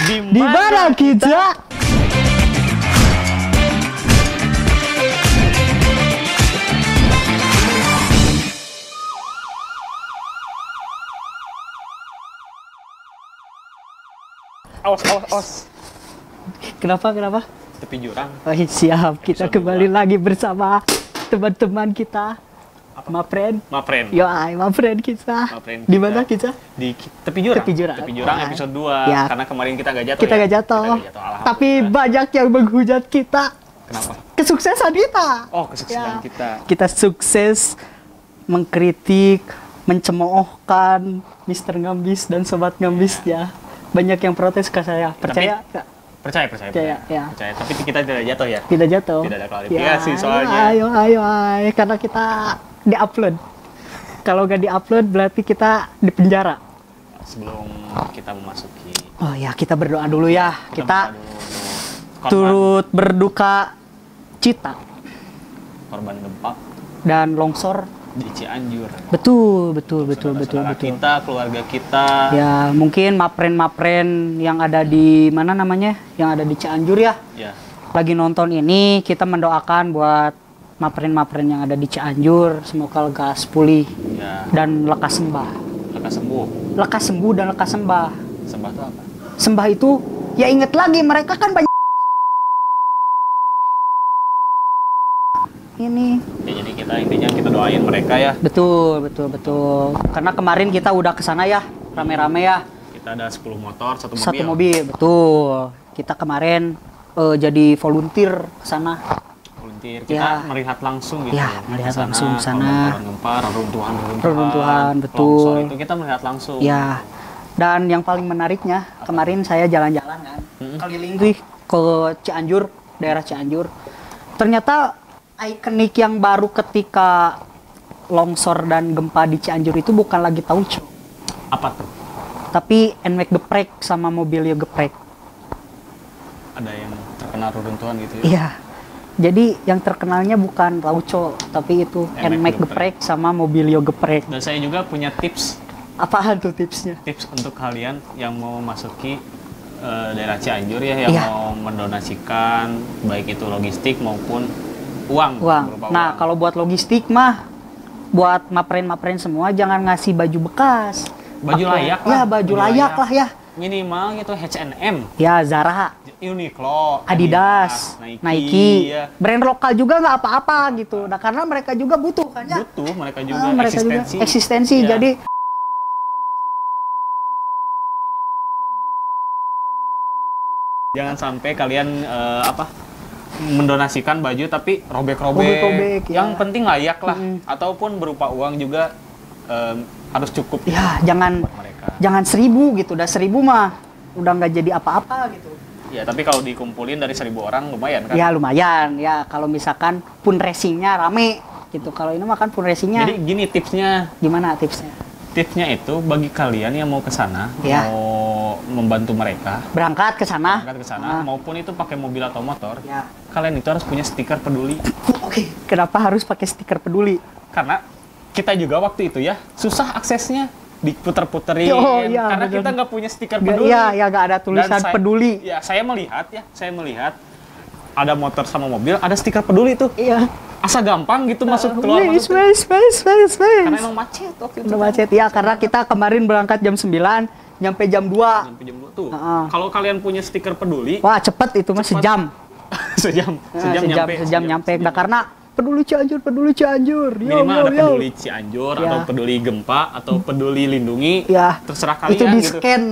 Di mana kita? Awas. Kenapa? Tepi jurang. Oh, siap, kita kembali lagi bersama teman-teman kita. Mapren. Yo, Mapren kita. Di mana kita? Di tepi jurang. Tepi jurang episode 2. Ya. Karena kemarin kita nggak jatuh. Kita nggak jatuh. Tapi banyak yang menghujat kita. Kenapa? Kesuksesan kita. Oh, kesuksesan kita. Kita sukses mengkritik, mencemoohkan Mr. Ngambis dan Sobat Ngambisnya. Banyak yang protes ke saya. Percaya nggak? Percaya. Tapi kita tidak jatuh ya? Tidak jatuh. Tidak ada klarifikasi soalnya. Ayo. Karena kita di-upload. Kalau nggak di-upload berarti kita di penjara. Sebelum kita memasuki. Oh ya, kita berdoa dulu ya. Kita turut berduka cita. Korban gempa. Dan longsor. Di Cianjur. Betul. Kita, keluarga kita. Ya, mungkin mapren yang ada di mana namanya? Yang ada di Cianjur ya. Ya. Lagi nonton ini, kita mendoakan buat mapren yang ada di Cianjur, semoga lekas pulih. Ya. Dan lekas sembah. Lekas sembuh dan lekas sembah. Sembah itu apa? Sembah itu ya inget lagi mereka kan banyak ini. Ya, jadi intinya kita doain mereka ya. Betul. Karena kemarin kita udah kesana ya, rame-rame ya. Kita ada 10 motor, satu mobil. Betul. Kita kemarin jadi volunteer kesana. Kita melihat langsung gitu. Ya, melihat langsung sana. Gempa, reruntuhan, betul. Longsor itu kita melihat langsung. Ya. Dan yang paling menariknya, kemarin saya jalan-jalan kan, keliling ke Cianjur, daerah Cianjur. Ternyata ikonik yang baru ketika longsor dan gempa di Cianjur itu bukan lagi tauco. Apa tuh? Tapi NMAX geprek sama mobilio geprek. Ada yang terkena reruntuhan gitu ya? Iya. Jadi yang terkenalnya bukan tauco, tapi itu NMAX geprek sama mobilio geprek. Dan saya juga punya tips. Apaan tuh tipsnya? Tips untuk kalian yang mau masuki daerah Cianjur ya, yang mau mendonasikan baik itu logistik maupun uang. Nah, kalau buat logistik mah, buat mapren semua jangan ngasih baju bekas. Baju layak lah. Ya, baju layak lah ya. Minimal gitu H&M. Ya, Zara. Uniqlo. Adidas. Nike. Ya. Brand lokal juga nggak apa-apa gitu. Nah, karena mereka juga butuh kan ya. Butuh, mereka juga eksistensi. Ya. Jadi jangan sampai kalian mendonasikan baju tapi robek-robek. Yang penting layak lah, ataupun berupa uang juga harus cukup. Ya, jangan 1.000 gitu. Udah 1.000 mah udah nggak jadi apa-apa gitu. Ya, tapi kalau dikumpulin dari 1.000 orang lumayan kan? Ya, lumayan. Ya, kalau misalkan pun racingnya rame gitu. Kalau ini mah kan pun racingnya. Jadi gini tipsnya. Gimana tipsnya? Tipsnya itu bagi kalian yang mau ke sana, mau membantu mereka berangkat ke sana, maupun itu pakai mobil atau motor, kalian itu harus punya stiker peduli. Oke. Kenapa harus pakai stiker peduli? Karena kita juga waktu itu ya susah aksesnya, diputer-puterin karena kita nggak punya stiker peduli. Iya, nggak ada tulisan peduli. Ya, saya melihat ada motor sama mobil, ada stiker peduli tuh. Iya. Asa gampang gitu masuk keluar. Karena emang macet waktu itu. Macet ya, karena kita kemarin berangkat jam 9, nyampe jam 2. Tuh. Kalau kalian punya stiker peduli, wah cepet itu mah sejam. sejam nyampe. Nah, karena peduli Cianjur. Minimal ada peduli Cianjur atau peduli gempa atau peduli lindungi. Ya. Terserah kalian itu di gitu. scan.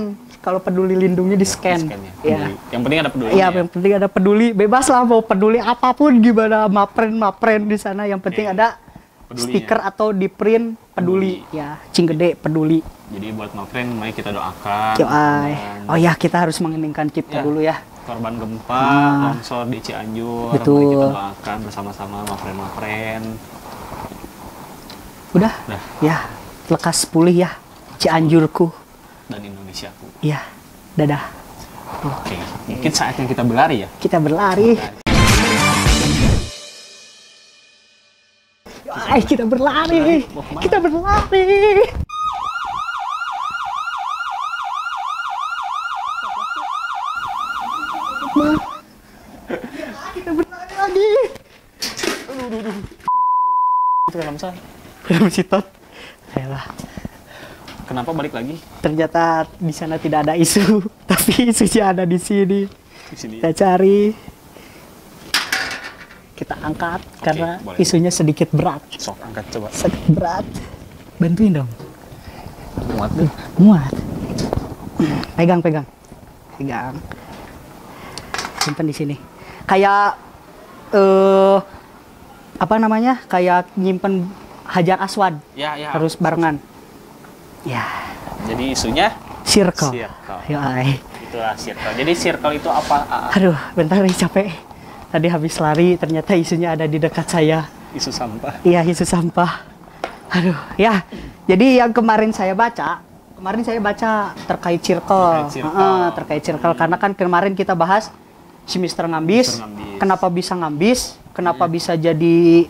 Kalau peduli lindungi di scan. Ya. Yang penting ada peduli. Iya, yang penting ada peduli. Bebas lah mau peduli apapun gimana mapren di sana. Yang penting ada stiker atau di print peduli. Ya, Cinggede peduli. Jadi buat mapren, mari kita doakan. Oh ya, kita harus mengeningkan cipta dulu ya. Korban gempa, longsor di Cianjur. Betul. Mari kita doakan bersama-sama mapren. Udah. Ya, lekas pulih ya Cianjurku. Dan Indonesiaku. Iya, dadah. Oke, mungkin saatnya kita berlari ya? Kita berlari. Kita berlari. Bang. Kita berlari lagi. Aduh. Itu helm saya. Helm sitot. Ayolah. Kenapa balik lagi? Ternyata di sana tidak ada isu, tapi isunya ada di sini. Di sini. Kita cari. Kita angkat karena boleh. isunya sedikit berat. Sok angkat coba. Sedikit berat. Bantuin dong. Muat deh. Muat. Pegang. Simpan di sini. Kayak apa namanya? Kayak nyimpen Hajar Aswad. Ya. Harus barengan. Ya. Jadi isunya Circle. circle. Yoi. Itulah circle. Jadi circle itu apa? Aduh, bentar nih capek. Tadi habis lari, ternyata isunya ada di dekat saya. Isu sampah. Iya, isu sampah. Aduh, ya. Jadi yang kemarin saya baca terkait circle. Terkait circle. Karena kan kemarin kita bahas si Mister Ngambis. Kenapa bisa ngambis? Kenapa bisa jadi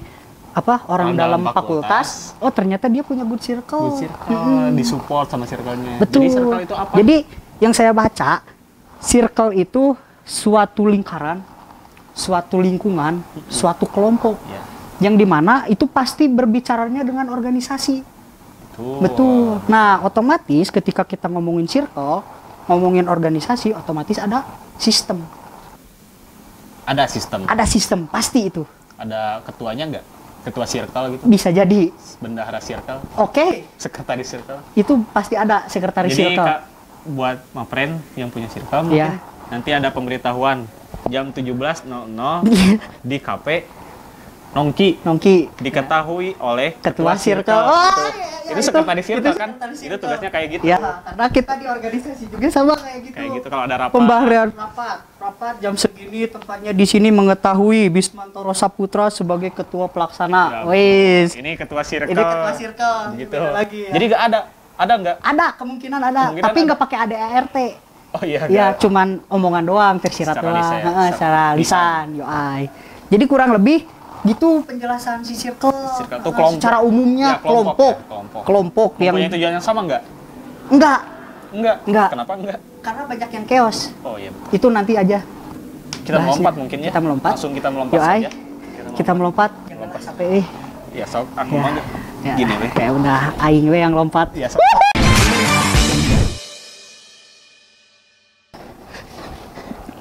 orang dalam fakultas? Oh, ternyata dia punya good circle. Good circle, disupport sama circle-nya. Betul. Jadi circle itu apa? Jadi yang saya baca, circle itu suatu lingkaran, suatu lingkungan, suatu kelompok. Ya. Yang dimana itu pasti berbicaranya dengan organisasi. Betul. Nah, otomatis ketika kita ngomongin circle, ngomongin organisasi, otomatis ada sistem. Ada sistem. Ada sistem, pasti itu. Ada ketuanya nggak? Ketua circle gitu? Bisa jadi. Bendahara circle? Oke. Sekretaris circle? Itu pasti ada sekretaris Jadi, circle. Kak, buat Mapren yang punya circle mungkin nanti ada pemberitahuan jam 17.00 di KP Nongki diketahui oleh ketua circle. Oh, itu sekretaris circle kan? Itu tugasnya kayak gitu. Ya, karena kita di organisasi juga sama kayak gitu. Kayak gitu kalau ada rapat. Pembahasan rapat jam segini tempatnya di sini mengetahui Bismantoro Saputra sebagai ketua pelaksana. Ya, Wis. ini ketua circle. Ini ketua circle. Gitu. Lagi, ya. Jadi nggak ada nggak? Ada, kemungkinan ada. Tapi nggak pakai ADART. Oh iya. Ya, cuman omongan doang, tersirat doang. Secara lisan, yoai. Jadi kurang lebih gitu penjelasan si circle tuh kelompok. Secara umumnya Ya, kelompok yang punya tujuan yang sama nggak? Enggak. Kenapa enggak? Karena banyak yang chaos. Oh iya. Itu nanti aja. Kita bahasnya. melompat mungkin ya. Kita melompat. Langsung kita melompat Yoi. saja. Kita melompat. Sampai Ya, sok aku ya. mah Ya. gini weh. Kayak udah aing we yang lompat. Ya, sok.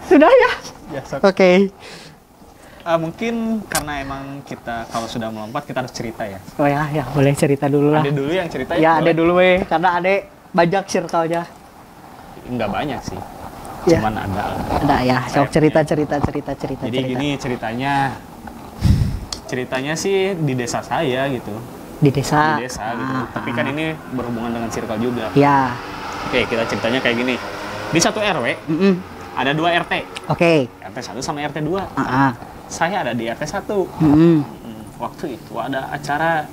Sudah ya? Ya, sok. Oke. Mungkin karena emang kita kalau sudah melompat kita harus cerita ya. Oh ya, boleh cerita dulu lah. Ade dulu yang cerita Ya, boleh? Ade dulu weh, karena Ade banyak circle-nya. Enggak banyak sih. Ya. Cuman ada. Ada ya, sok cerita. Jadi gini ceritanya. Ceritanya sih di desa saya gitu. Di desa. Di desa gitu. Tapi kan ini berhubungan dengan circle juga. Ya. Oke, kita ceritanya kayak gini. Di satu RW ada 2 RT. Oke. RT 1 sama RT 2. Saya ada di RT 1. Waktu itu ada acara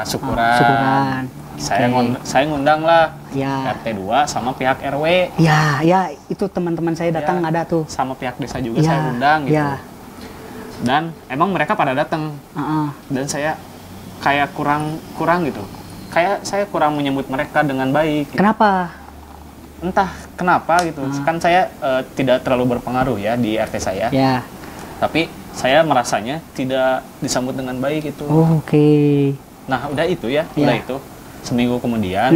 syukuran. Saya ngundang lah RT 2 sama pihak RW. Ya, itu teman-teman saya datang ada tuh. Sama pihak desa juga saya undang gitu. Dan emang mereka pada datang. Dan saya kayak kurang gitu. Kayak saya kurang menyambut mereka dengan baik. Gitu. Kenapa? Entah kenapa gitu. Kan saya tidak terlalu berpengaruh ya di RT saya. Ya. Tapi saya merasanya tidak disambut dengan baik itu. Oh, oke. Nah, udah itu ya. Udah itu. Seminggu kemudian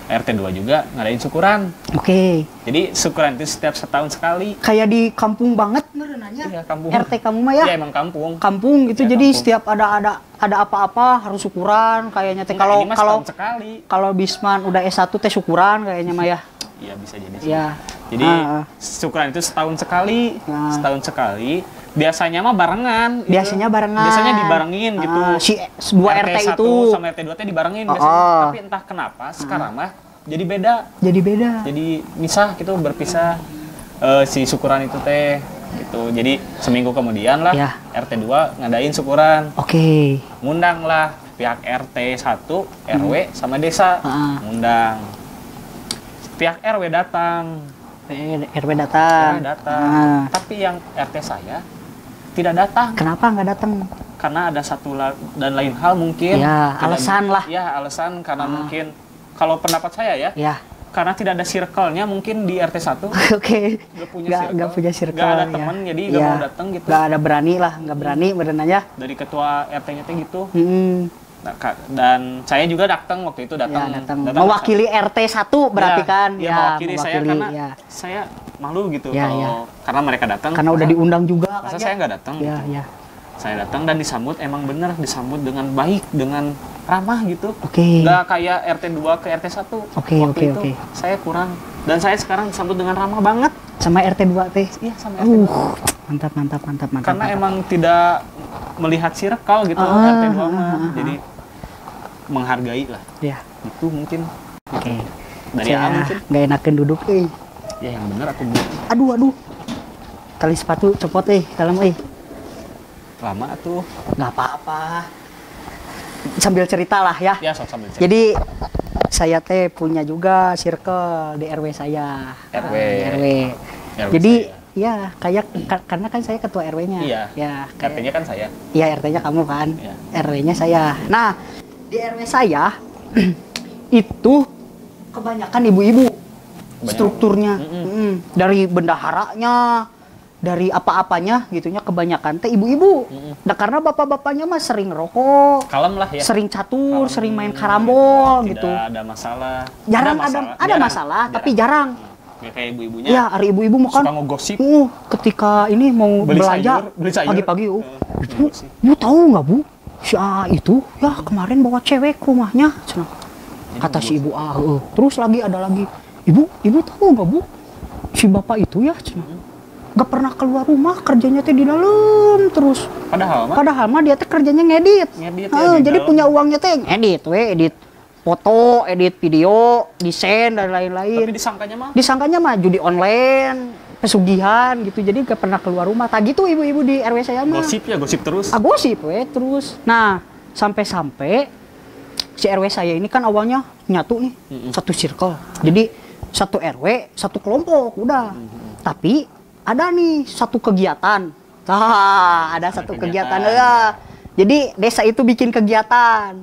RT 2 juga ngadain syukuran. Oke. Jadi syukuran itu setiap setahun sekali. Kayak di kampung banget nanya. Iya, kampung. RT kamu mah ya? Iya, emang kampung. Kampung gitu. Ya, jadi kampung. setiap ada apa-apa harus syukuran kayaknya teh. Kalau Bisman udah S1 teh syukuran kayaknya mah ya. Iya, bisa jadi sih. Iya. Jadi syukuran itu setahun sekali. Biasanya mah barengan. Biasanya dibarengin gitu. Si dua RT itu sama RT 2 teh dibarengin biasanya. Tapi entah kenapa sekarang mah jadi beda. Jadi misah gitu, berpisah si syukuran itu teh gitu. Jadi seminggu kemudian lah RT 2 ngadain syukuran. Oke. Ngundang lah pihak RT 1, RW sama desa. Ngundang. Pihak RW datang. RW datang. Tapi yang RT saya tidak datang. Kenapa nggak datang? Karena ada satu dan lain hal mungkin. Ya, alasan lah. Ya, alasan karena mungkin kalau pendapat saya ya. karena tidak ada circle-nya mungkin di RT 1. Oke. Nggak punya circle. Nggak ada teman, jadi nggak mau datang gitu. Nggak ada berani lah, nggak berani berenanya. Dari ketua RT-nya teh gitu. Nah, dan saya juga datang waktu itu datang mewakili RT 1 berarti kan? Ya, mewakili saya karena saya malu gitu karena mereka datang. Karena udah diundang juga. Masa saya nggak datang? Iya, gitu. iya. Saya datang dan disambut emang bener disambut dengan baik, dengan ramah gitu. Oke. Nggak kayak RT 2 ke RT 1. Oke. Saya kurang. Dan saya sekarang disambut dengan ramah banget. Sama RT 2 teh? Iya, sama RT 2. Mantap. Karena emang tidak melihat circle gitu RT 2 mah. Jadi menghargai lah. Iya. Itu mungkin. Oke. Dari A mungkin. Nggak enakan duduk Ya yang bener aku buat. Aduh. Tali sepatu copot dalam Lama tuh. Nggak apa-apa. Sambil cerita lah ya. Ya, sambil cerita. Jadi saya teh punya juga circle di RW saya. RW. Jadi saya. Ya, karena kan saya ketua RW-nya. Iya. Ya, RT-nya kan saya. Iya, RT-nya kamu kan. Iya. RW-nya saya. Nah, di RW saya itu kebanyakan ibu-ibu. Strukturnya. Dari bendaharanya, dari apa-apanya gitunya kebanyakan teh ibu-ibu. Nah, karena bapak-bapaknya mah sering rokok, kalem lah ya, sering catur, sering main karambol tidak gitu. Ada masalah. Jarang ada masalah, tapi jarang. Ya, kayak ibu-ibunya. Ya, hari ibu-ibu makan. Suka ngegosip. Ketika ini mau belanja pagi-pagi, Bu tahu nggak Bu? Si A itu ya kemarin bawa cewek ke rumahnya. Kata si ibu A. Terus ada lagi. Ibu tahu nggak Bu? Si bapak itu ya. Gak pernah keluar rumah, kerjanya teh di dalam terus. Padahal mah dia teh kerjanya ngedit jadi punya uangnya teh edit foto, edit video, desain dan lain-lain. Tapi disangkanya mah judi online, pesugihan gitu. Jadi gak pernah keluar rumah. Tak gitu ibu-ibu di RW saya mah. Gosip terus. Gosip terus. Nah, sampai si RW saya ini kan awalnya nyatu nih, satu circle. Jadi satu RW, satu kelompok udah. Tapi ada nih satu kegiatan. Ada satu kegiatan ya. Jadi desa itu bikin kegiatan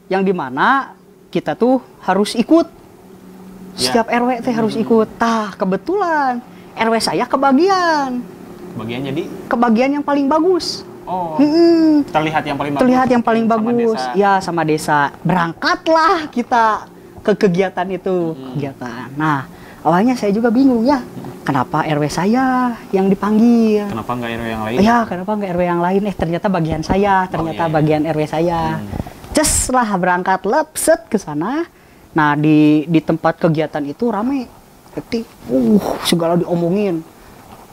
yang dimana kita tuh harus ikut. Setiap RW teh harus ikut. Kebetulan RW saya kebagian. Kebagian yang paling bagus. Terlihat yang paling bagus. Sama desa. Berangkatlah kita ke kegiatan itu. Nah, awalnya saya juga bingung ya. Kenapa RW saya yang dipanggil? Kenapa nggak RW yang lain? Kenapa nggak RW yang lain? Ternyata bagian saya, bagian RW saya. Ces lah berangkat lepset ke sana. Nah, di tempat kegiatan itu rame. Segala diomongin.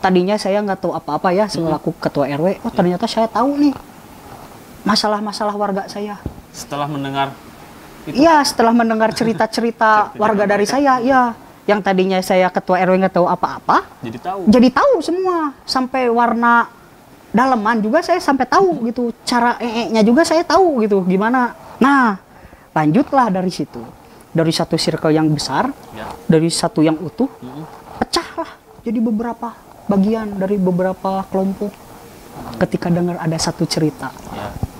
Tadinya saya nggak tahu apa-apa ya selaku ketua RW. Ternyata saya tahu nih masalah-masalah warga saya. Setelah mendengar itu? Iya, setelah mendengar cerita-cerita warga dari saya, yang tadinya saya ketua RW nggak tahu apa-apa, jadi tahu semua, sampai warna daleman juga saya sampai tahu gitu, cara nya juga saya tahu gitu gimana. Nah, lanjutlah dari situ, dari satu circle yang besar, dari satu yang utuh, pecahlah jadi beberapa bagian dari beberapa kelompok. Ketika dengar ada satu cerita,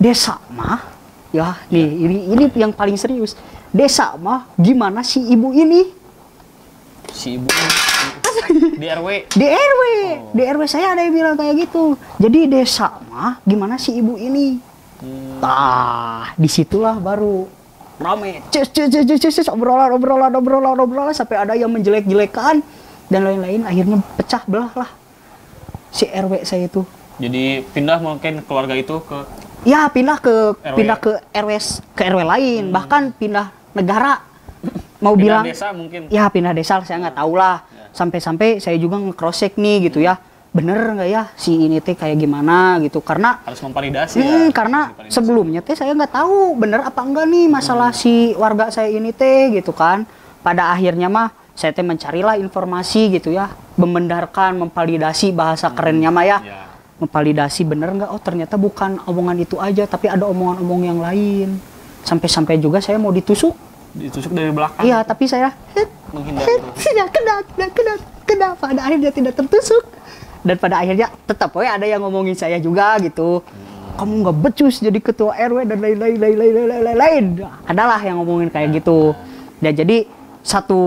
desa mah, ini yang paling serius, desa mah gimana si ibu ini? Di RW? Di RW saya ada yang bilang kayak gitu. Jadi desa mah gimana si ibu ini? Disitulah baru rame. Obrolan sampai ada yang menjelek-jelekan dan lain-lain. Akhirnya pecah belah lah si RW saya itu. Jadi pindah mungkin keluarga itu ke? Ya, pindah ke RW lain, bahkan pindah negara. Mau pindah bilang desa mungkin. Ya, pindah desa saya nggak tahu lah. Sampai saya juga nge-cross check nih gitu ya. Bener nggak ya si ini teh kayak gimana gitu, karena harus memvalidasi karena sebelumnya teh saya nggak tahu bener apa enggak nih masalah si warga saya ini teh gitu kan. Pada akhirnya mah saya teh mencarilah informasi gitu ya, membenarkan, memvalidasi bahasa kerennya mah ya. Memvalidasi bener nggak, ternyata bukan omongan itu aja, tapi ada omongan-omong yang lain. Sampai juga saya mau ditusuk dari belakang. Iya, tapi saya tidak kena. Pada akhirnya tidak tertusuk. Dan pada akhirnya tetap ada yang ngomongin saya juga gitu. Kamu nggak becus jadi ketua RW dan lain-lain. Adalah yang ngomongin kayak gitu. Dan jadi satu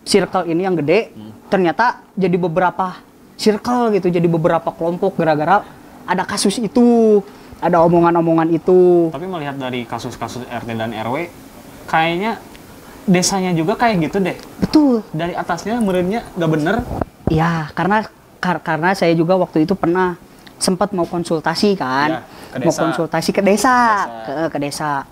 circle ini yang gede ternyata jadi beberapa circle gitu, jadi beberapa kelompok gara-gara ada kasus itu, ada omongan-omongan itu. Tapi melihat dari kasus-kasus RT dan RW, kayaknya desanya juga kayak gitu deh. Betul. Dari atasnya menurutnya nggak bener. Ya, karena saya juga waktu itu pernah sempat mau konsultasi kan, ya, mau konsultasi ke desa. Ke desa.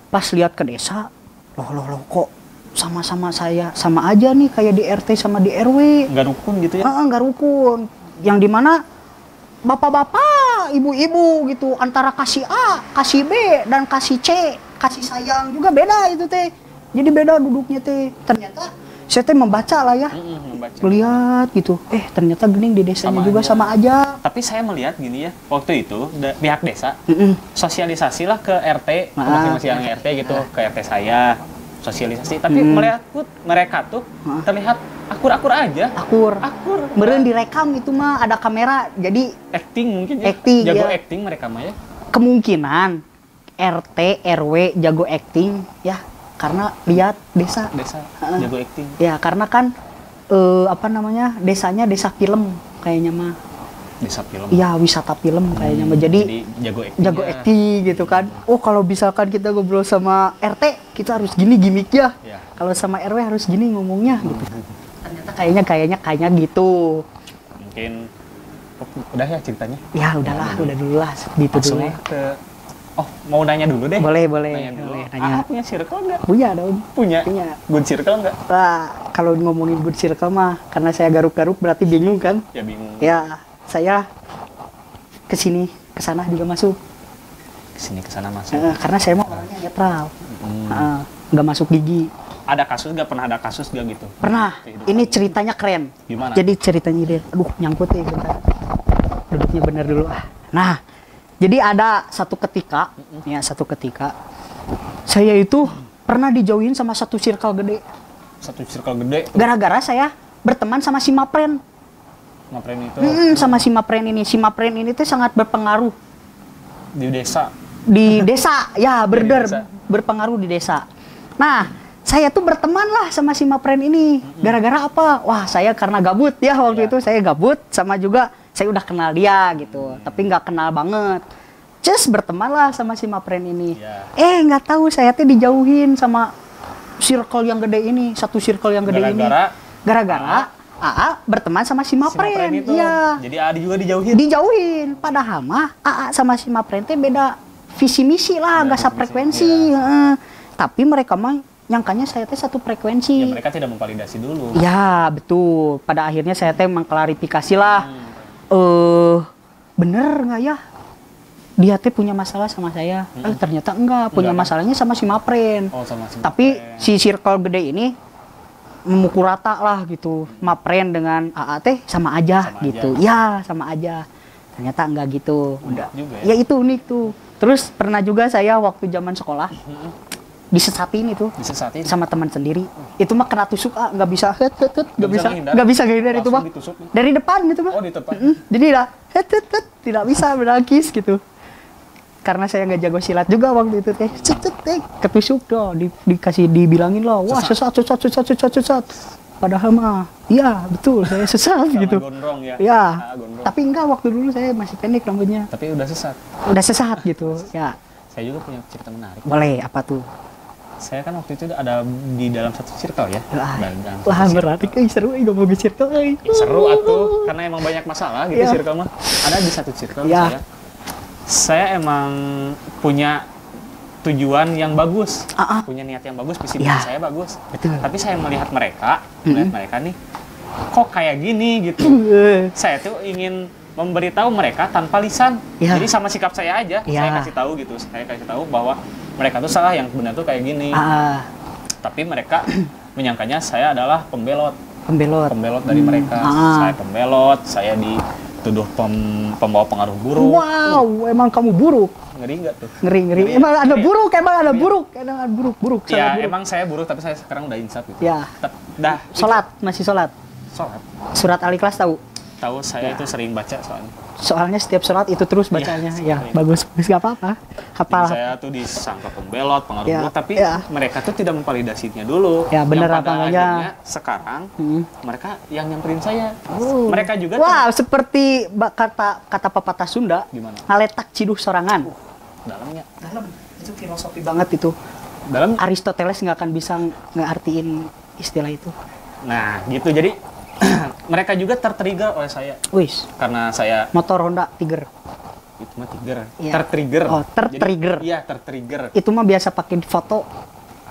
Pas lihat ke desa, loh kok sama-sama saya sama aja nih kayak di RT sama di RW. Nggak rukun gitu ya? Nggak rukun. Yang dimana bapak-bapak, ibu-ibu gitu antara kasih A, kasih B dan kasih C, kasih sayang juga beda itu teh. Jadi beda duduknya teh. Ternyata saya teh membaca lah ya, melihat gitu. Ternyata gening di desanya sama juga aja. Sama aja. Tapi saya melihat gini ya, waktu itu pihak desa sosialisasi lah ke RT, masing-masing yang RT gitu, ke RT saya. Sosialisasi, tapi melihat mereka tuh terlihat akur-akur aja. Akur. Meren direkam itu mah ada kamera, jadi acting mungkin ya. Jago acting mereka mah ya. Kemungkinan RT RW jago acting ya, karena lihat desa jago acting. Ya karena kan desanya desa film kayaknya mah. Desa film. Iya, wisata film kayaknya mah. Jadi jago acting gitu kan. Oh, kalau misalkan kita ngobrol sama RT, kita harus gini gimmicknya. Ya. Kalau sama RW harus gini ngomongnya gitu. Ternyata kayaknya gitu. Mungkin udah ya ceritanya. Ya, udahlah, udah dulu lah gitu dulu. Mau nanya dulu deh. Boleh. Nanya. Punya circle enggak? Punya dong. Punya. Good circle enggak? Wah, kalau ngomongin good circle mah karena saya garuk-garuk berarti bingung kan? Ya bingung. Ya. Saya kesini kesana juga masuk. Kesini kesana masuk. Karena saya mau orangnya netral, nggak masuk gigi. Ada kasus nggak? Pernah ada kasus nggak gitu? Pernah. Ini ceritanya keren. Gimana? Jadi ceritanya dia, nyangkut ya bentar. Duduknya bener dulu. Nah, jadi ada satu ketika saya itu pernah dijauhin sama satu circle gede. Satu circle gede? Gara-gara saya berteman sama si Mapren. Mapren itu? Sama si Mapren ini. Si Mapren ini tuh sangat berpengaruh. Di desa? Di desa, ya berpengaruh di desa. Nah, saya tuh berteman lah sama si Mapren ini. Gara-gara apa? Wah, saya karena gabut ya waktu itu. Saya gabut, sama juga saya udah kenal dia gitu. Tapi nggak kenal banget. Just berteman lah sama si Mapren ini. Nggak tahu saya tuh dijauhin sama circle yang gede ini. Satu circle yang gede ini. Gara-gara AA berteman sama si Mapren. Iya. Jadi AA juga dijauhin? Dijauhin. Padahal mah AA sama si Mapren teh beda visi misi lah, nggak sefrekuensi. Tapi mereka mah nyangkanya saya teh satu frekuensi. Ya, mereka tidak memvalidasi dulu. Ya, betul. Pada akhirnya saya teh mengklarifikasi lah. Bener nggak ya? Dia teh punya masalah sama saya. Ternyata enggak. Punya masalahnya sama si Mapren. Sama si Mapren. Tapi si circle gede ini memukul rata lah gitu. Mapren dengan AA teh sama aja gitu. Ya, sama aja. Ternyata enggak gitu. Udah. Ya itu unik tuh. Terus pernah juga saya waktu zaman sekolah disesatin itu. Disesatin sama teman sendiri. Itu mah kena tusuk, nggak bisa nggak bisa ngehindar itu mah. Dari depan gitu mah. Oh, di depan. Jadi lah tidak bisa menangkis gitu. Karena saya nggak jago silat juga waktu itu teh, ketusuk doh, dibilangin loh, wah sesat. Padahal mah, iya betul saya sesat gitu. Gondrong ya. Ya, tapi enggak, waktu dulu saya masih pendek rambutnya. Tapi udah sesat. Udah sesat gitu, ya. Saya juga punya cerita menarik. Boleh, apa tuh? Saya kan waktu itu ada di dalam satu circle ya. Wah, berarti seru ngomongin circle. Seru atuh, karena emang banyak masalah gitu circle mah. Ada di satu circle saya emang punya tujuan yang bagus, punya niat yang bagus, visi saya bagus. Betul. Tapi saya melihat mereka nih, kok kayak gini gitu. Saya tuh ingin memberitahu mereka tanpa lisan. Jadi sama sikap saya aja, saya kasih tahu gitu. Saya kasih tahu bahwa mereka tuh salah, yang benar tuh kayak gini. Tapi mereka menyangkanya saya adalah pembelot dari mereka. Saya pembelot, saya dituduh pembawa pengaruh buruk. Wow, emang kamu buruk. Ngeri nggak tuh? Ngeri. Emang ada buruk. Ya, emang saya buruk, tapi saya sekarang udah insaf gitu. Ya. Dah. Masih sholat. Sholat. Surat Al-Ikhlas tahu? Tahu saya itu sering baca soalnya. Soalnya setiap sholat itu terus bacanya. Ya, bagus, nggak apa-apa. Hafal. Saya tuh disangka pembelot, pengaruh buruk, tapi mereka tuh tidak memvalidasinya dulu. Ya, benar apa enggaknya. Sekarang mereka yang nyamperin saya. Mereka juga. Wah, seperti kata pepatah Sunda. Gimana? Ngaletak ciduh sorangan. Dalamnya. Dalam. Itu filosofi banget itu. Dalam. Aristoteles nggak akan bisa ngeartiin istilah itu. Nah, gitu. Jadi mereka juga tertrigger oleh saya. Wis. Karena saya motor Honda Tiger. Itu mah Tiger. Ya. Tertrigger. Oh, tertrigger. Iya, tertrigger. Itu mah biasa pakai di foto.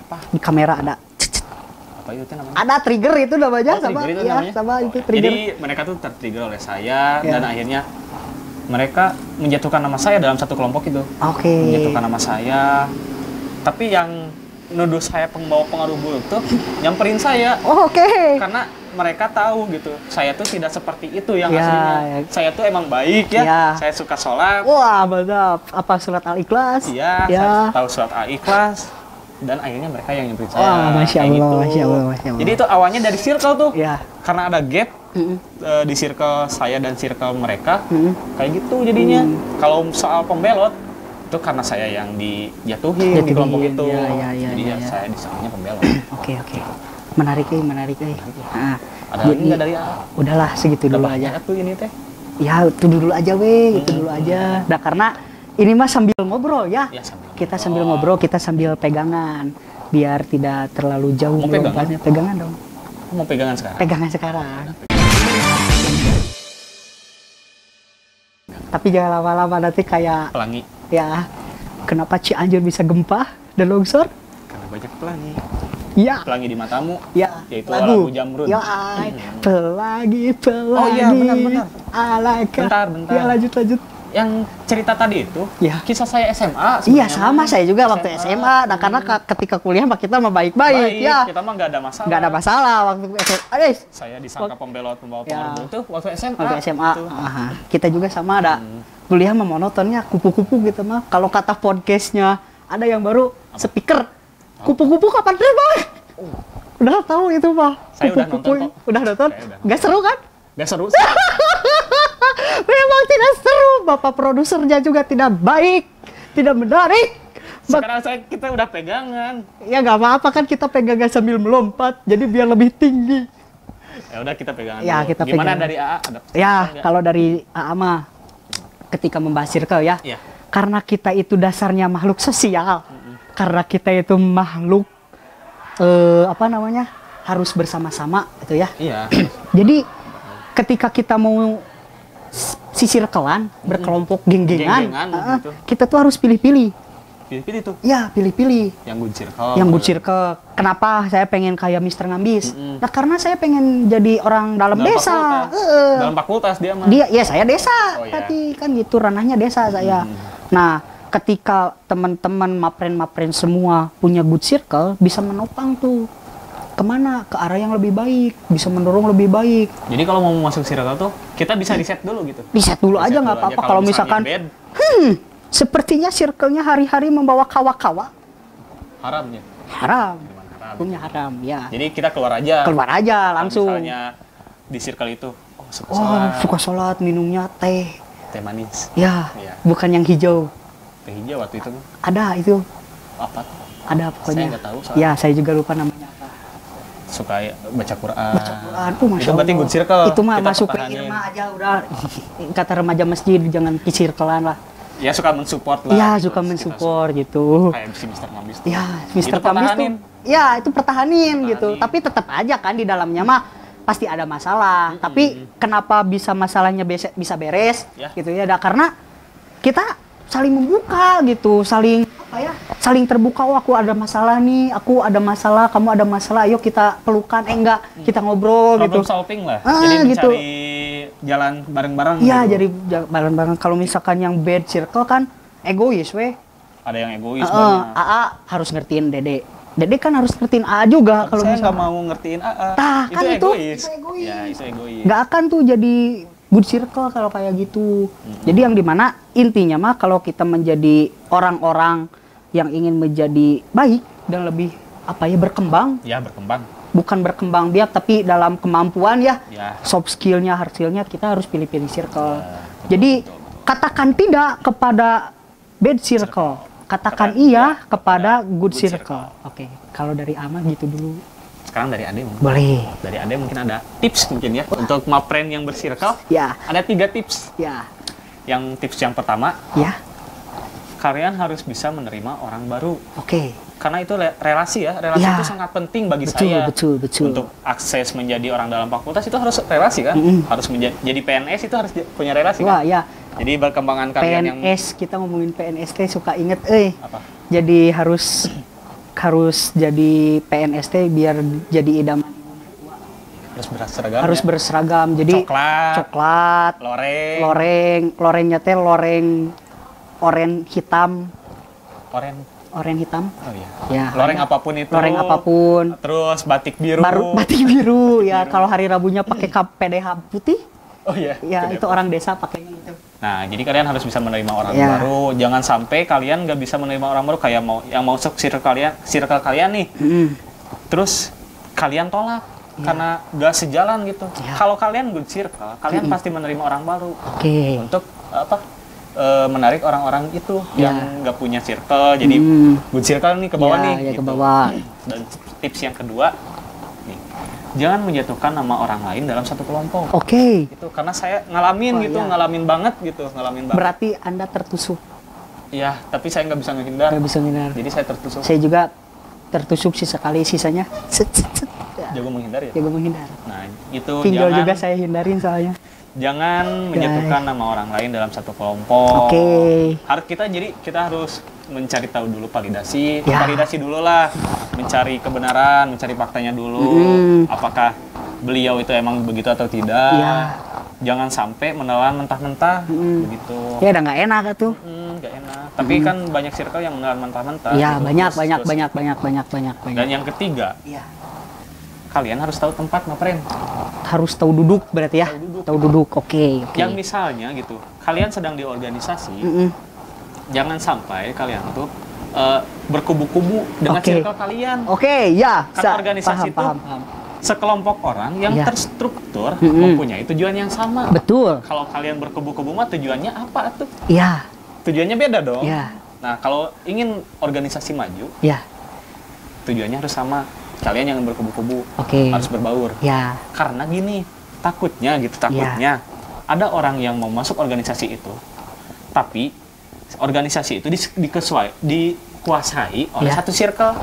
Apa? Di kamera ada. Apa itu namanya? Ada trigger itu namanya sama. Itu ya, namanya? sama itu trigger. Jadi mereka tuh tertrigger oleh saya dan akhirnya mereka menjatuhkan nama saya dalam satu kelompok itu. Oke. Menjatuhkan nama saya. Tapi yang nuduh saya pembawa pengaruh buruk tuh nyamperin saya. Oh, oke. Karena mereka tahu gitu, saya tuh tidak seperti itu yang aslinya. Saya tuh emang baik ya. Saya suka sholat. Wah, mantap. Apa surat Al-Ikhlas? Iya, saya tahu surat Al-Ikhlas. Dan akhirnya mereka yang nyamperin saya. Wah, Masya Allah, gitu. Masya Allah, Masya Allah. Jadi itu awalnya dari circle tuh. Iya. Karena ada gap di circle saya dan circle mereka. Kayak gitu jadinya. Kalau soal pembelot, itu karena saya yang dijatuhin di kelompok itu. Jadi saya disangkanya pembelot. Oke. Menarik. Nah, ada lagi nggak dari A? Udahlah, segitu dulu aja. Tuh ini teh. Ya, itu dulu aja itu dulu aja. Nah, karena ini mah sambil ngobrol ya. Kita sambil ngobrol, kita sambil pegangan biar tidak terlalu jauh melompatnya. Pegangan dong. Mau pegangan sekarang? Pegangan sekarang. Tapi jangan lama-lama, nanti kayak pelangi. Ya, kenapa Cianjur bisa gempa dan longsor? Karena banyak pelangi. Ya. Pelangi di matamu. Ya. Yaitu lagu Jamrud. Ya, pelangi. Oh iya, benar. Alaka. Bentar. Ya, lanjut. Yang cerita tadi itu, kisah saya SMA. Iya, sama saya juga waktu SMA. Nah, karena ketika kuliah kita mah baik-baik. Ya. Kita mah nggak ada masalah. Nggak ada masalah waktu SMA. Saya disangka pembawa pengaruh itu waktu SMA. Waktu SMA. Kita juga sama ada. Kuliah mah monotonnya kupu-kupu gitu mah. Kalau kata podcastnya ada yang baru speaker. Kupu-kupu kapan terbang? Udah tahu itu mah. Saya udah nonton kok. Udah nonton? Gak seru kan? Gak seru. Memang tidak seru. Bapak produsernya juga tidak baik, tidak menarik. Sekarang kita udah pegangan. Ya nggak apa-apa kan, kita pegangan sambil melompat, jadi biar lebih tinggi. Ya udah kita pegangan. Ya, dulu. kita Gimana pegangan. dari AA? Ya, kalau dari AA mah ketika membahas circle ya. Karena kita itu dasarnya makhluk sosial. Karena kita itu makhluk harus bersama-sama gitu ya. Iya. Jadi ketika kita mau circle-an, berkelompok geng-gengan, gitu. kita tuh harus pilih-pilih. Pilih-pilih tuh. Ya, pilih-pilih. Yang good circle. Yang good circle. Kenapa saya pengen kayak Mr. Ngambis? Nah, karena saya pengen jadi orang dalam desa. Dalam fakultas dia mah. Ya saya desa. Tapi kan gitu ranahnya desa saya. Nah, ketika teman-teman mapren semua punya good circle, bisa menopang tuh kemana, ke arah yang lebih baik, bisa mendorong lebih baik. Jadi kalau mau masuk circle tuh kita bisa riset dulu gitu. Riset dulu aja nggak apa-apa. Kalau misalkan sepertinya circle-nya hari-hari membawa kawa-kawa. Haramnya. Haram. Hukumnya haram, ya. Jadi kita keluar aja. Keluar aja langsung. Misalnya di circle itu, suka sholat, minumnya teh. Teh manis. Ya, bukan yang hijau. Teh hijau waktu itu. Ada itu. Apa? Ada pokoknya. Saya nggak tahu. Ya, saya juga lupa namanya apa. Suka baca Quran. Baca Quran tuh Masya itu berarti Allah. good circle. Itu mah masuk ke irma aja udah. Kata remaja masjid, jangan ke circle-an lah. Ya suka mensupport lah. Ya suka mensupport gitu. Kayak si Mr. Ngambis. Ya Mr. Ngambis tuh. Ya itu pertahanin gitu. Tapi tetap aja kan di dalamnya mah pasti ada masalah. Tapi kenapa bisa masalahnya bisa beres gitu ya? Karena kita saling membuka gitu, saling saling terbuka. Oh, aku ada masalah nih, aku ada masalah, kamu ada masalah, ayo kita pelukan, enggak, kita ngobrol gitu. Problem solving lah. Jadi mencari jalan bareng-bareng. Iya, gitu. jadi bareng-bareng. Kalau misalkan yang bad circle kan egois weh. Ada yang egois banyak. AA harus ngertiin Dede. Dede kan harus ngertiin AA juga. Kalau saya nggak mau ngertiin AA. Kan itu egois. Ya, itu egois. Nggak akan tuh jadi good circle kalau kayak gitu. Jadi yang dimana intinya mah kalau kita menjadi orang-orang yang ingin menjadi baik dan lebih berkembang. Ya, berkembang. bukan berkembang biak tapi dalam kemampuan ya. Soft skillnya, hard skillnya kita harus pilih-pilih circle. Jadi katakan tidak kepada bad circle, katakan iya kepada good circle. Oke, kalau dari Ama gitu dulu. Sekarang dari Ade mungkin. Boleh. Dari Ade mungkin ada tips mungkin ya untuk mapren yang bersirkel. Ya. Ada 3 tips. Ya. Yang tips yang pertama. Ya. Kalian harus bisa menerima orang baru. Oke. Karena itu relasi ya. Relasi itu sangat penting bagi saya. Betul. Untuk akses menjadi orang dalam fakultas itu harus relasi kan. Harus jadi PNS itu harus punya relasi kan. Ya. Jadi perkembangan kalian PNS, kita ngomongin PNS teh suka inget apa? Jadi harus jadi PNS teh biar jadi idaman. Harus berseragam. Jadi coklat, lorengnya teh loreng hitam. Oren hitam. Oh iya. Ya. Loreng apapun itu. Loreng apapun. Terus batik biru. Batik biru ya. Kalau hari Rabunya pakai PDH putih. Oh iya. Ya itu orang desa pakainya gitu. Nah, jadi kalian harus bisa menerima orang baru. Jangan sampai kalian nggak bisa menerima orang baru kayak yang mau masuk circle kalian nih. Terus kalian tolak karena nggak sejalan gitu. Kalau kalian good circle, kalian pasti menerima orang baru. Untuk menarik orang-orang itu yang nggak punya circle, jadi good circle nih ke bawah nih. Ke bawah. Dan tips yang kedua, nih, jangan menjatuhkan nama orang lain dalam satu kelompok. Itu karena saya ngalamin ngalamin banget. Berarti Anda tertusuk. Iya, tapi saya nggak bisa menghindar. Jadi saya tertusuk. Saya juga tertusuk sekali, sisanya jago menghindar ya. Nah, itu pinjol juga saya hindarin soalnya. Jangan menjatuhkan nama orang lain dalam satu kelompok. Kita harus mencari tahu dulu validasi dulu lah, mencari kebenaran, mencari faktanya dulu. Apakah beliau itu emang begitu atau tidak? Jangan sampai menelan mentah-mentah begitu. Ya udah nggak enak tuh. Nggak enak. Tapi kan banyak circle yang menelan mentah-mentah. Iya gitu. banyak. Dan yang ketiga. Kalian harus tahu tempat mapren. Harus tahu duduk berarti ya. Tahu duduk. Oke. Yang misalnya gitu, kalian sedang di organisasi, jangan sampai kalian tuh berkubu-kubu dengan circle kalian. Karena organisasi itu sekelompok orang yang terstruktur mempunyai tujuan yang sama. Betul. Kalau kalian berkubu-kubu mah tujuannya apa tuh? Iya. Tujuannya beda dong. Iya. Nah, kalau ingin organisasi maju, tujuannya harus sama. Kalian jangan berkubu-kubu, harus berbaur. Karena gini, takutnya ada orang yang mau masuk organisasi itu, tapi organisasi itu dikuasai oleh satu circle.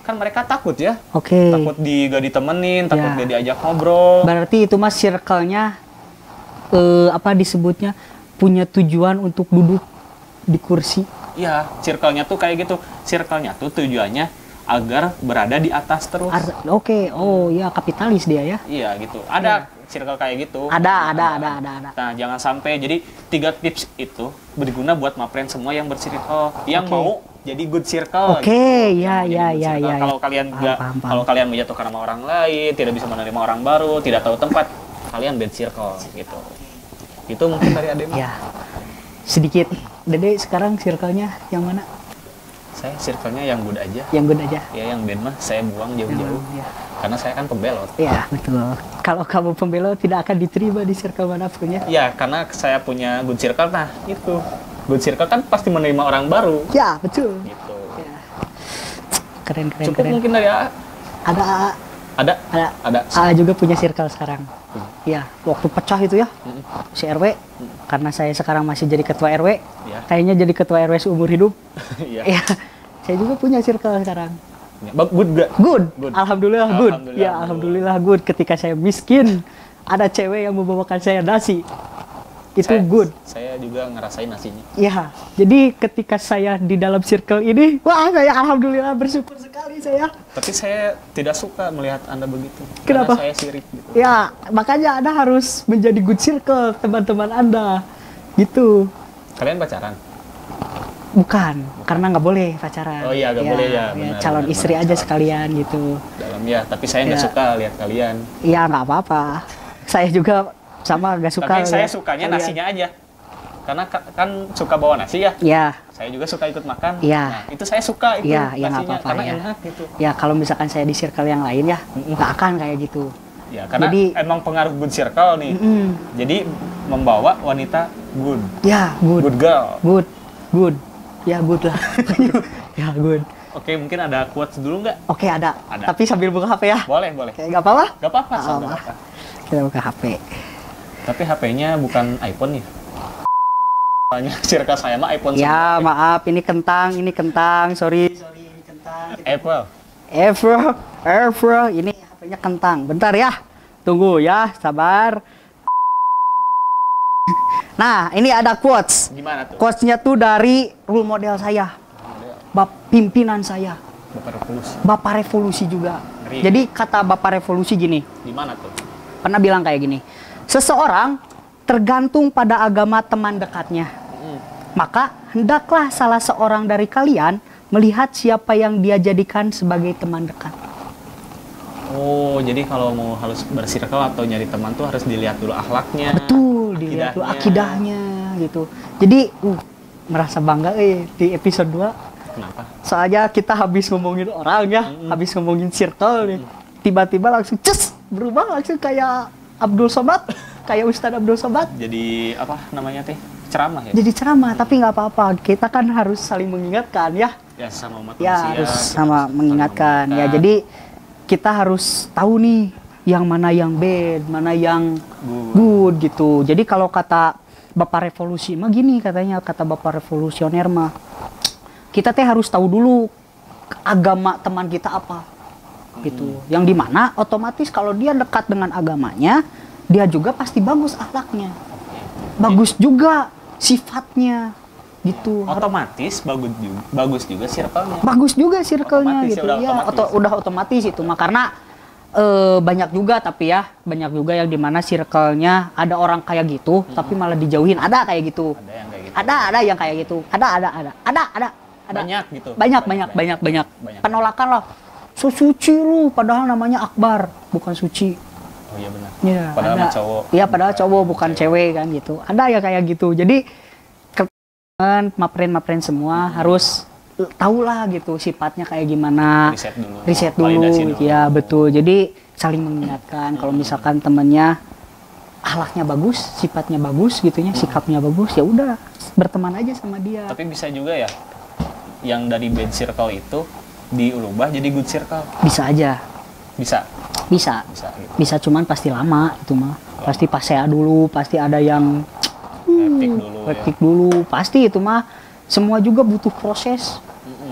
Kan mereka takut ya, takut gak ditemenin, takut gak diajak ngobrol. Berarti itu mas circle-nya apa disebutnya punya tujuan untuk duduk di kursi. Iya, circle-nya tuh kayak gitu. Circle-nya tuh tujuannya agar berada di atas terus. Oh ya, kapitalis dia ya. Iya gitu. Ada circle kayak gitu. Ada. Nah, jangan sampai. Jadi 3 tips itu berguna buat mapren semua yang bersirkel, yang mau jadi good circle. Ya. Kalau kalian kalau kalian menjatuhkan nama orang lain, tidak bisa menerima orang baru, tidak tahu tempat, kalian bad circle gitu. Itu mungkin dari Ade. Ya. Sedikit. Dede sekarang circle-nya yang mana? Saya circle-nya yang good aja. Yang good aja? Ya, yang bad mah saya buang jauh-jauh. Karena saya kan pembelot. Iya, betul. Kalau kamu pembelot tidak akan diterima di circle manapun ya? Iya, karena saya punya good circle, nah itu. Good circle kan pasti menerima orang baru. Ya, betul. Gitu. Ya. Keren. Cukup mungkin dari A. Ada. A juga punya circle sekarang. Iya, waktu pecah itu ya, si RW. Karena saya sekarang masih jadi ketua RW, kayaknya jadi ketua RW seumur hidup. Iya. Saya juga punya circle sekarang. Good gak? Good. Alhamdulillah good. Ya, alhamdulillah good. Ketika saya miskin, ada cewek yang membawakan saya nasi. Itu good. Saya juga ngerasain nasinya. Iya. Jadi ketika saya di dalam circle ini, wah saya alhamdulillah bersyukur sekali saya. Tapi saya tidak suka melihat Anda begitu. Kenapa? Karena saya sirik gitu. Ya, makanya Anda harus menjadi good circle teman-teman Anda. Gitu. Kalian pacaran? Bukan, karena nggak boleh pacaran. Oh iya, nggak boleh ya. Benar, calon istri aja sekalian gitu. Dalam ya, tapi saya nggak suka lihat kalian. Iya, nggak apa-apa. Saya juga sama nggak suka. Tapi saya sukanya kalian. Nasinya aja. Karena kan suka bawa nasi ya. Iya. Saya juga suka ikut makan. Iya. Nah, itu saya suka itu nasinya karena enak gitu. Ya kalau misalkan saya di circle yang lain ya nggak akan kayak gitu. Ya karena jadi, emang pengaruh good circle nih. Jadi membawa wanita good. Ya good. Good girl. Good. Ya good lah. Ya good. Oke, mungkin ada quotes dulu nggak? Oke, ada. Tapi sambil buka HP ya. Boleh. Oke, nggak apa-apa? Nggak apa-apa. Kita buka HP. Tapi HP-nya bukan iPhone ya? Soalnya circle saya mah iPhone. Ya, maaf, ini kentang. Sorry, ini kentang. Apple. Ini HP-nya kentang. Bentar ya. Tunggu ya, sabar. Nah, ini ada quotes. Gimana tuh? Quotes-nya tuh dari role model saya. Pimpinan saya. Bapak Revolusi juga. Ngeri. Jadi kata Bapak Revolusi gini. Gimana tuh? Pernah bilang kayak gini. Seseorang tergantung pada agama teman dekatnya. Maka hendaklah salah seorang dari kalian melihat siapa yang dia jadikan sebagai teman dekat. Oh, jadi kalau mau harus bersirkel atau nyari teman tuh harus dilihat dulu akhlaknya. Betul, dilihat dulu akidahnya gitu. Jadi merasa bangga di episode 2. Kenapa? Soalnya kita habis ngomongin orang ya, habis ngomongin circle nih. Tiba-tiba langsung berubah langsung kayak Abdul Somad, kayak Ustadz Abdul Somad. Jadi apa namanya teh? Ceramah ya? Jadi ceramah, tapi nggak apa-apa. Kita kan harus saling mengingatkan ya. Ya sama umat manusia. Ya harus sama mengingatkan. Ya jadi kita harus tahu nih yang mana yang bad, mana yang good gitu. Jadi kalau kata Bapak Revolusi mah gini katanya, kata Bapak Revolusioner mah, kita teh harus tahu dulu agama teman kita apa gitu. Yang dimana otomatis kalau dia dekat dengan agamanya, dia juga pasti bagus akhlaknya, bagus juga sifatnya gitu. Otomatis bagus juga circle-nya. Bagus juga circle-nya gitu ya. Udah otomatis itu mah karena banyak juga banyak juga yang dimana circle-nya ada orang kayak gitu tapi malah dijauhin. Ada kayak gitu. Ada yang kayak gitu. Ada. Banyak gitu. Banyak. Penolakan loh. Suci lu, padahal namanya Akbar, bukan suci. Oh iya benar. Ya, padahal cowok. Iya, padahal cowok bukan cewek kan gitu. Ada ya kayak gitu. Jadi mapren semua harus tahu lah gitu sifatnya kayak gimana. Riset dulu. Ya, betul. Jadi saling mengingatkan kalau misalkan temennya akhlaknya bagus, sifatnya bagus gitunya, sikapnya bagus, ya udah berteman aja sama dia. Tapi bisa juga ya yang dari bad circle itu diubah jadi good circle. Bisa aja. Bisa gitu. Bisa cuman pasti lama itu mah. Pasti pasea dulu, pasti ada yang hektik dulu. Pasti itu mah semua juga butuh proses.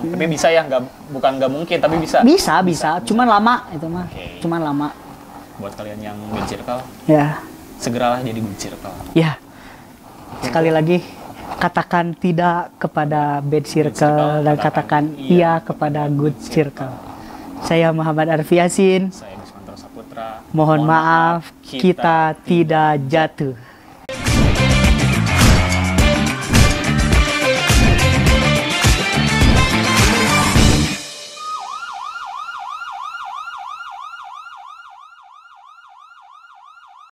Tapi bisa ya, bukan nggak mungkin, tapi bisa. Bisa. Cuman lama itu mah. Cuman lama. Buat kalian yang good circle, ya segeralah jadi good circle. Ya. Sekali lagi katakan tidak kepada bad circle dan katakan iya kepada good circle. Saya Muhammad Arfi Yasin. Saya Bismantoro Saputra. Mohon maaf kita tidak jatuh.